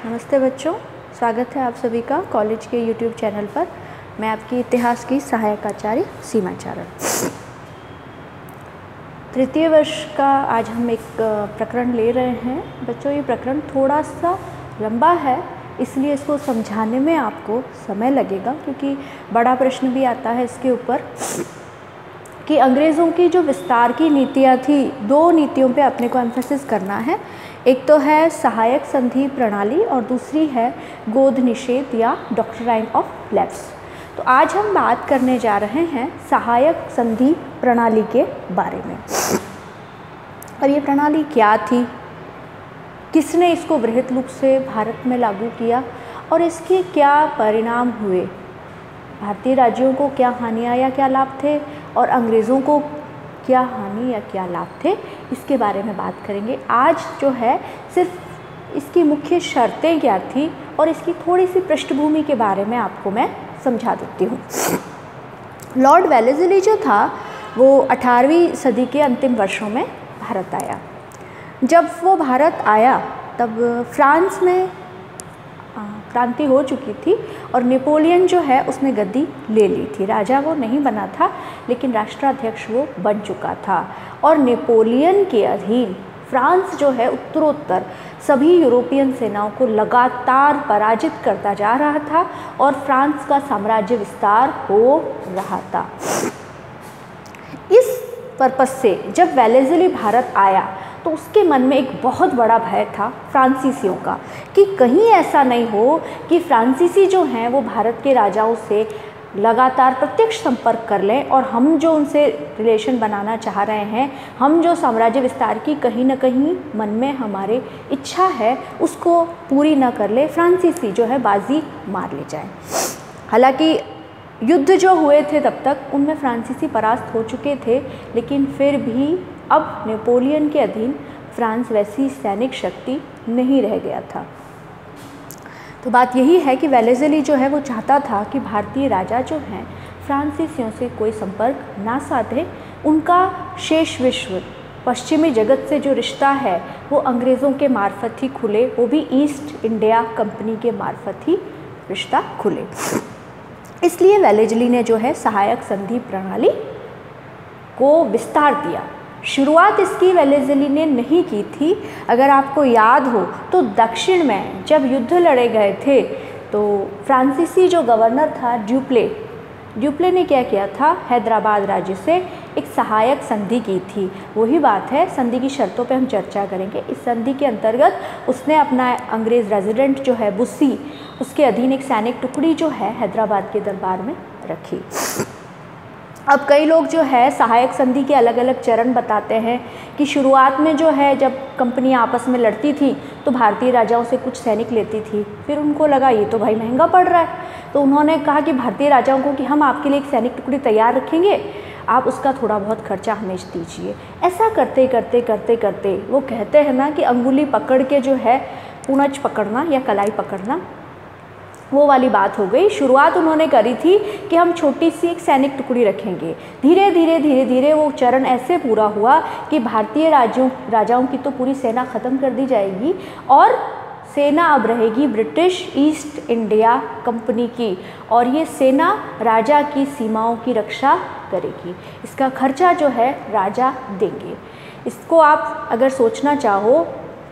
नमस्ते बच्चों, स्वागत है आप सभी का कॉलेज के YouTube चैनल पर। मैं आपकी इतिहास की सहायक आचार्य सीमा चारण। तृतीय वर्ष का आज हम एक प्रकरण ले रहे हैं। बच्चों, ये प्रकरण थोड़ा सा लंबा है, इसलिए इसको समझाने में आपको समय लगेगा, क्योंकि बड़ा प्रश्न भी आता है इसके ऊपर कि अंग्रेज़ों की जो विस्तार की नीतियाँ थी, दो नीतियों पे अपने को एम्फेसिस करना है। एक तो है सहायक संधि प्रणाली और दूसरी है गोद निषेध या डॉक्ट्राइन ऑफ लैप्स। तो आज हम बात करने जा रहे हैं सहायक संधि प्रणाली के बारे में। और ये प्रणाली क्या थी, किसने इसको वृहत रूप से भारत में लागू किया और इसके क्या परिणाम हुए, भारतीय राज्यों को क्या हानियाँ या क्या लाभ थे और अंग्रेज़ों को क्या हानि या क्या लाभ थे, इसके बारे में बात करेंगे। आज जो है सिर्फ इसकी मुख्य शर्तें क्या थी और इसकी थोड़ी सी पृष्ठभूमि के बारे में आपको मैं समझा देती हूँ। लॉर्ड वेलेस्ली जो था वो 18वीं सदी के अंतिम वर्षों में भारत आया। जब वो भारत आया तब फ्रांस में क्रांति हो चुकी थी और नेपोलियन जो है उसने गद्दी ले ली थी। राजा वो नहीं बना था, लेकिन राष्ट्राध्यक्ष वो बन चुका था। और नेपोलियन के अधीन फ्रांस जो है उत्तरोत्तर सभी यूरोपियन सेनाओं को लगातार पराजित करता जा रहा था और फ्रांस का साम्राज्य विस्तार हो रहा था। इस पर्पस से जब वेलेस्ली भारत आया तो उसके मन में एक बहुत बड़ा भय था फ्रांसीसियों का, कि कहीं ऐसा नहीं हो कि फ्रांसीसी जो हैं वो भारत के राजाओं से लगातार प्रत्यक्ष संपर्क कर लें और हम जो उनसे रिलेशन बनाना चाह रहे हैं, हम जो साम्राज्य विस्तार की कहीं ना कहीं मन में हमारे इच्छा है उसको पूरी ना कर ले, फ्रांसीसी जो है बाजी मार ले जाए। हालांकि युद्ध जो हुए थे तब तक उनमें फ्रांसीसी परास्त हो चुके थे, लेकिन फिर भी अब नेपोलियन के अधीन फ्रांस वैसी सैनिक शक्ति नहीं रह गया था। तो बात यही है कि वेलेस्ली जो है वो चाहता था कि भारतीय राजा जो हैं फ्रांसीसियों से कोई संपर्क ना साधे। उनका शेष विश्व, पश्चिमी जगत से जो रिश्ता है वो अंग्रेज़ों के मार्फत ही खुले, वो भी ईस्ट इंडिया कंपनी के मार्फत ही रिश्ता खुले। इसलिए वेलेस्ली ने जो है सहायक संधि प्रणाली को विस्तार दिया। शुरुआत इसकी वेलेस्ली ने नहीं की थी। अगर आपको याद हो तो दक्षिण में जब युद्ध लड़े गए थे तो फ्रांसीसी जो गवर्नर था ड्यूप्ले ने क्या किया था, हैदराबाद राज्य से एक सहायक संधि की थी। वही बात है, संधि की शर्तों पे हम चर्चा करेंगे। इस संधि के अंतर्गत उसने अपना अंग्रेज़ रेजिडेंट जो है बुस्सी, उसके अधीन एक सैनिक टुकड़ी जो है हैदराबाद के दरबार में रखी। अब कई लोग जो है सहायक संधि के अलग अलग चरण बताते हैं कि शुरुआत में जो है जब कंपनियां आपस में लड़ती थी तो भारतीय राजाओं से कुछ सैनिक लेती थी, फिर उनको लगा ये तो भाई महंगा पड़ रहा है, तो उन्होंने कहा कि भारतीय राजाओं को कि हम आपके लिए एक सैनिक टुकड़ी तैयार रखेंगे, आप उसका थोड़ा बहुत खर्चा हमें दीजिए। ऐसा करते करते करते करते वो कहते हैं ना कि अंगुली पकड़ के जो है पूंछ पकड़ना या कलाई पकड़ना, वो वाली बात हो गई। शुरुआत उन्होंने करी थी कि हम छोटी सी एक सैनिक टुकड़ी रखेंगे। धीरे धीरे वो चरण ऐसे पूरा हुआ कि भारतीय राजाओं की तो पूरी सेना ख़त्म कर दी जाएगी और सेना अब रहेगी ब्रिटिश ईस्ट इंडिया कंपनी की, और ये सेना राजा की सीमाओं की रक्षा करेगी। इसका खर्चा जो है राजा देंगे। इसको आप अगर सोचना चाहो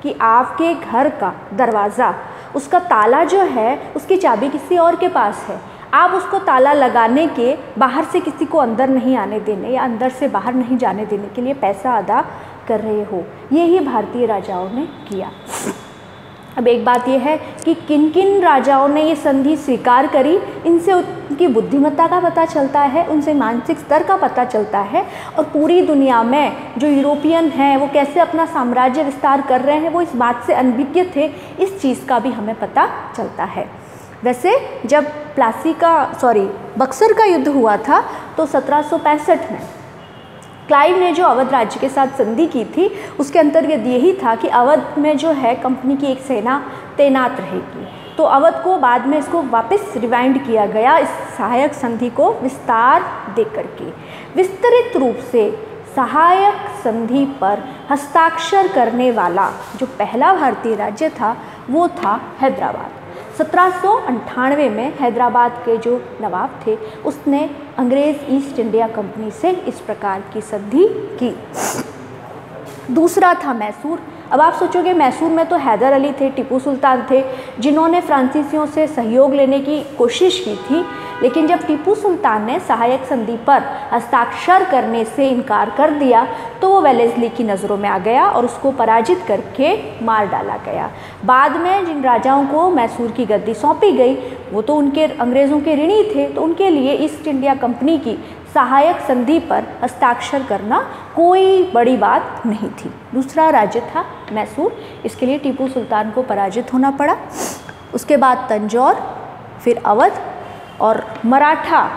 कि आपके घर का दरवाज़ा, उसका ताला जो है उसकी चाबी किसी और के पास है, आप उसको ताला लगाने के बाहर से किसी को अंदर नहीं आने देने या अंदर से बाहर नहीं जाने देने के लिए पैसा अदा कर रहे हो। यही भारतीय राजाओं ने किया। अब एक बात यह है कि किन किन राजाओं ने ये संधि स्वीकार करी, इनसे उनकी बुद्धिमत्ता का पता चलता है, उनसे मानसिक स्तर का पता चलता है, और पूरी दुनिया में जो यूरोपियन हैं वो कैसे अपना साम्राज्य विस्तार कर रहे हैं वो इस बात से अनभिज्ञ थे, इस चीज़ का भी हमें पता चलता है। वैसे जब बक्सर का युद्ध हुआ था तो 1765 में क्लाइव ने जो अवध राज्य के साथ संधि की थी उसके अंतर्गत यही था कि अवध में जो है कंपनी की एक सेना तैनात रहेगी। तो अवध को बाद में इसको वापस रिवाइंड किया गया, इस सहायक संधि को विस्तार दे करके। विस्तृत रूप से सहायक संधि पर हस्ताक्षर करने वाला जो पहला भारतीय राज्य था वो था हैदराबाद। 1798 में हैदराबाद के जो नवाब थे उसने अंग्रेज़ ईस्ट इंडिया कंपनी से इस प्रकार की संधि की। दूसरा था मैसूर। अब आप सोचोगे मैसूर में तो हैदर अली थे, टीपू सुल्तान थे, जिन्होंने फ्रांसीसियों से सहयोग लेने की कोशिश की थी, लेकिन जब टीपू सुल्तान ने सहायक संधि पर हस्ताक्षर करने से इनकार कर दिया तो वो वेलेस्ली की नज़रों में आ गया और उसको पराजित करके मार डाला गया। बाद में जिन राजाओं को मैसूर की गद्दी सौंपी गई वो तो उनके अंग्रेज़ों के ऋणी थे, तो उनके लिए ईस्ट इंडिया कंपनी की सहायक संधि पर हस्ताक्षर करना कोई बड़ी बात नहीं थी। दूसरा राज्य था मैसूर, इसके लिए टीपू सुल्तान को पराजित होना पड़ा। उसके बाद तंजौर, फिर अवध और मराठा,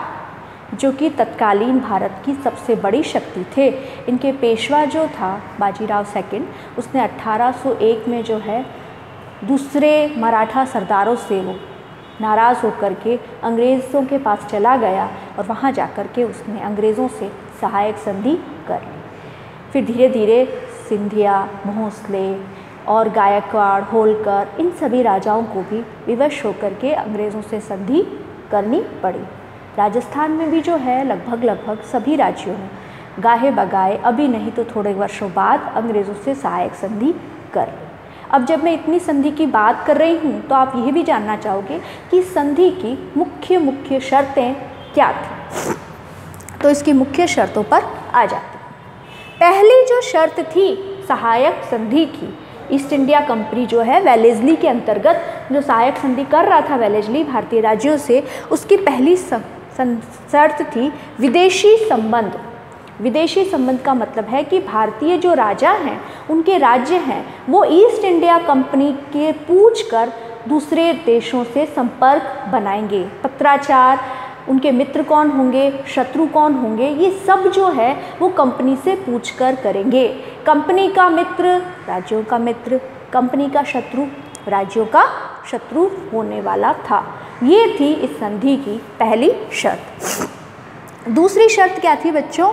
जो कि तत्कालीन भारत की सबसे बड़ी शक्ति थे। इनके पेशवा जो था बाजीराव सेकंड, उसने 1801 में जो है दूसरे मराठा सरदारों से वो नाराज़ होकर के अंग्रेज़ों के पास चला गया और वहाँ जाकर के उसने अंग्रेज़ों से सहायक संधि कर ली। फिर धीरे धीरे सिंधिया, भोंसले और गायकवाड़, होलकर, इन सभी राजाओं को भी विवश होकर के अंग्रेज़ों से संधि करनी पड़ी। राजस्थान में भी जो है लगभग सभी राज्यों ने गाहे बगाए अभी नहीं तो थोड़े वर्षों बाद अंग्रेज़ों से सहायक संधि कर ली। अब जब मैं इतनी संधि की बात कर रही हूँ तो आप यह भी जानना चाहोगे कि संधि की मुख्य शर्तें क्या थी, तो इसकी मुख्य शर्तों पर आ जाते हैं। पहली जो शर्त थी सहायक संधि की, ईस्ट इंडिया कंपनी जो है वेलेस्ली के अंतर्गत जो सहायक संधि कर रहा था वेलेस्ली भारतीय राज्यों से, उसकी पहली शर्त थी विदेशी संबंध। विदेशी संबंध का मतलब है कि भारतीय जो राजा हैं, उनके राज्य हैं, वो ईस्ट इंडिया कंपनी के पूछकर दूसरे देशों से संपर्क बनाएंगे। पत्राचार, उनके मित्र कौन होंगे, शत्रु कौन होंगे, ये सब जो है वो कंपनी से पूछकर करेंगे। कंपनी का मित्र राज्यों का मित्र, कंपनी का शत्रु राज्यों का शत्रु होने वाला था। ये थी इस संधि की पहली शर्त। दूसरी शर्त क्या थी बच्चों?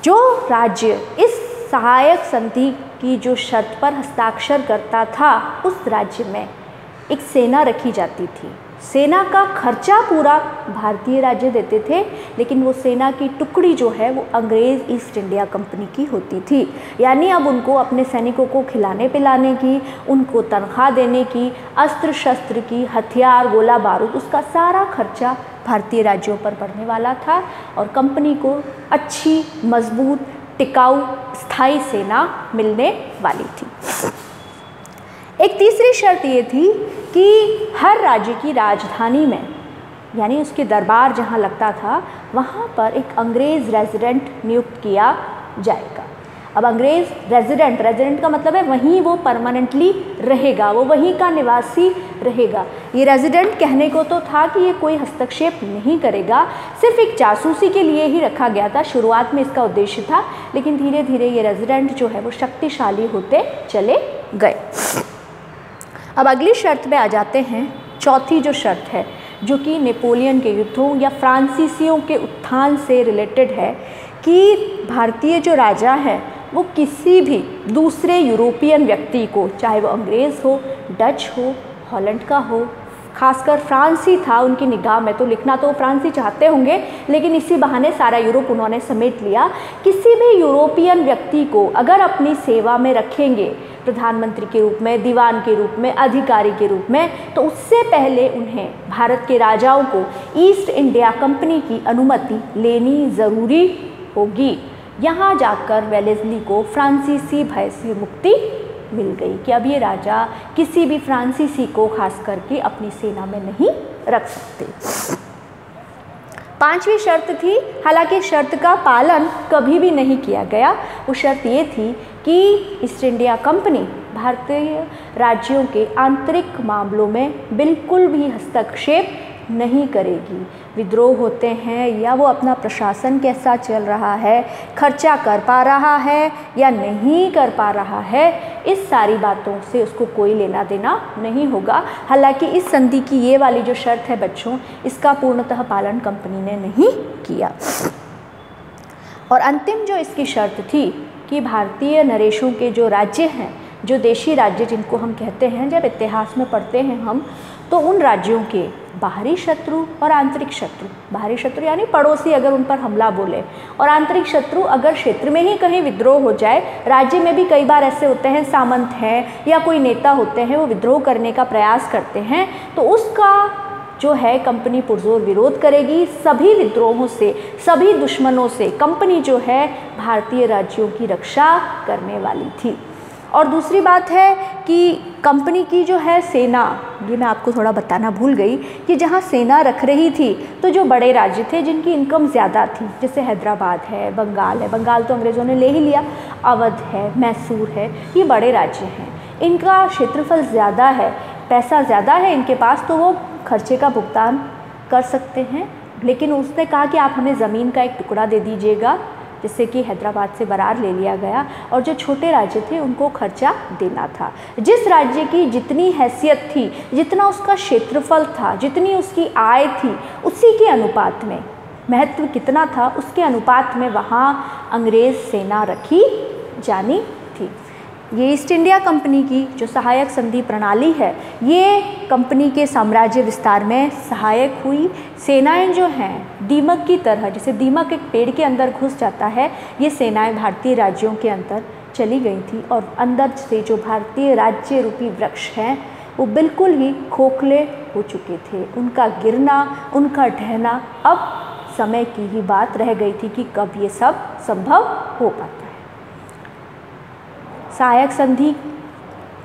जो राज्य इस सहायक संधि की जो शर्त पर हस्ताक्षर करता था उस राज्य में एक सेना रखी जाती थी। सेना का खर्चा पूरा भारतीय राज्य देते थे, लेकिन वो सेना की टुकड़ी जो है वो अंग्रेज़ ईस्ट इंडिया कंपनी की होती थी। यानी अब उनको अपने सैनिकों को खिलाने पिलाने की, उनको तनख्वाह देने की, अस्त्र शस्त्र की, हथियार, गोला बारूद, उसका सारा खर्चा भारतीय राज्यों पर पड़ने वाला था और कंपनी को अच्छी, मजबूत, टिकाऊ, स्थायी सेना मिलने वाली थी। एक तीसरी शर्त ये थी कि हर राज्य की राजधानी में, यानी उसके दरबार जहाँ लगता था, वहाँ पर एक अंग्रेज़ रेजिडेंट नियुक्त किया जाएगा। अब अंग्रेज़ रेजिडेंट का मतलब है वहीं वो परमानेंटली रहेगा, वो वहीं का निवासी रहेगा। ये रेजिडेंट कहने को तो था कि ये कोई हस्तक्षेप नहीं करेगा, सिर्फ एक जासूसी के लिए ही रखा गया था। शुरुआत में इसका उद्देश्य था, लेकिन धीरे धीरे ये रेजिडेंट जो है वो शक्तिशाली होते चले गए। अब अगली शर्त पे आ जाते हैं। चौथी जो शर्त है, जो कि नेपोलियन के युद्धों या फ्रांसीसियों के उत्थान से रिलेटेड है, कि भारतीय जो राजा है वो किसी भी दूसरे यूरोपियन व्यक्ति को, चाहे वो अंग्रेज़ हो, डच हो, हॉलैंड का हो, खासकर फ्रांसी था उनकी निगाह में, तो लिखना तो फ्रांसी चाहते होंगे, लेकिन इसी बहाने सारा यूरोप उन्होंने समेट लिया। किसी भी यूरोपियन व्यक्ति को अगर अपनी सेवा में रखेंगे, प्रधानमंत्री के रूप में, दीवान के रूप में, अधिकारी के रूप में, तो उससे पहले उन्हें भारत के राजाओं को ईस्ट इंडिया कंपनी की अनुमति लेनी ज़रूरी होगी। यहाँ जाकर वेलेस्ली को फ्रांसीसी भय से मुक्ति मिल गई कि अब ये राजा किसी भी फ्रांसीसी को खास करके अपनी सेना में नहीं रख सकते। पांचवी शर्त थी, हालांकि शर्त का पालन कभी भी नहीं किया गया। वो शर्त ये थी कि ईस्ट इंडिया कंपनी भारतीय राज्यों के आंतरिक मामलों में बिल्कुल भी हस्तक्षेप नहीं करेगी। विद्रोह होते हैं या वो अपना प्रशासन कैसा चल रहा है, खर्चा कर पा रहा है या नहीं कर पा रहा है, इस सारी बातों से उसको कोई लेना देना नहीं होगा। हालांकि इस संधि की ये वाली जो शर्त है बच्चों, इसका पूर्णतः पालन कंपनी ने नहीं किया। और अंतिम जो इसकी शर्त थी कि भारतीय नरेशों के जो राज्य हैं जो देशी राज्य जिनको हम कहते हैं, जब इतिहास में पढ़ते हैं हम, तो उन राज्यों के बाहरी शत्रु और आंतरिक शत्रु, बाहरी शत्रु यानी पड़ोसी अगर उन पर हमला बोले, और आंतरिक शत्रु अगर क्षेत्र में ही कहीं विद्रोह हो जाए। राज्य में भी कई बार ऐसे होते हैं, सामंत हैं या कोई नेता होते हैं, वो विद्रोह करने का प्रयास करते हैं, तो उसका जो है कंपनी पुरजोर विरोध करेगी। सभी विद्रोहों से, सभी दुश्मनों से कंपनी जो है भारतीय राज्यों की रक्षा करने वाली थी। और दूसरी बात है कि कंपनी की जो है सेना, ये मैं आपको थोड़ा बताना भूल गई कि जहाँ सेना रख रही थी तो जो बड़े राज्य थे जिनकी इनकम ज़्यादा थी, जैसे हैदराबाद है, बंगाल तो अंग्रेज़ों ने ले ही लिया, अवध है, मैसूर है, ये बड़े राज्य हैं, इनका क्षेत्रफल ज़्यादा है, पैसा ज़्यादा है इनके पास, तो वो खर्चे का भुगतान कर सकते हैं। लेकिन उसने कहा कि आप हमें ज़मीन का एक टुकड़ा दे दीजिएगा, जिससे कि हैदराबाद से बरार ले लिया गया, और जो छोटे राज्य थे उनको खर्चा देना था। जिस राज्य की जितनी हैसियत थी, जितना उसका क्षेत्रफल था, जितनी उसकी आय थी, उसी के अनुपात में, महत्व कितना था उसके अनुपात में वहाँ अंग्रेज़ सेना रखी जानी थी। ये ईस्ट इंडिया कंपनी की जो सहायक संधि प्रणाली है, ये कंपनी के साम्राज्य विस्तार में सहायक हुई। सेनाएं जो हैं दीमक की तरह, जैसे दीमक एक पेड़ के अंदर घुस जाता है, ये सेनाएं भारतीय राज्यों के अंदर चली गई थी, और अंदर से जो भारतीय राज्य रूपी वृक्ष हैं वो बिल्कुल ही खोखले हो चुके थे। उनका गिरना, उनका ढहना अब समय की ही बात रह गई थी कि कब ये सब संभव हो पाता। सहायक संधि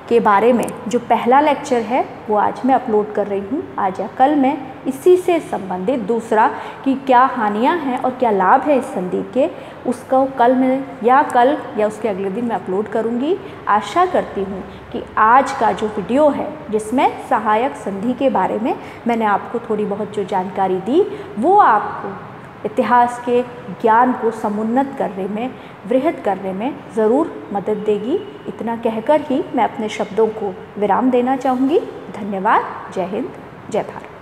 के बारे में जो पहला लेक्चर है वो आज मैं अपलोड कर रही हूँ, आज या कल मैं इसी से संबंधित दूसरा कि क्या हानियाँ हैं और क्या लाभ है इस संधि के, उसको कल या उसके अगले दिन मैं अपलोड करूँगी। आशा करती हूँ कि आज का जो वीडियो है जिसमें सहायक संधि के बारे में मैंने आपको थोड़ी बहुत जो जानकारी दी, वो आपको इतिहास के ज्ञान को समुन्नत करने में, वृहद करने में ज़रूर मदद देगी। इतना कहकर ही मैं अपने शब्दों को विराम देना चाहूँगी। धन्यवाद। जय हिंद, जय भारत।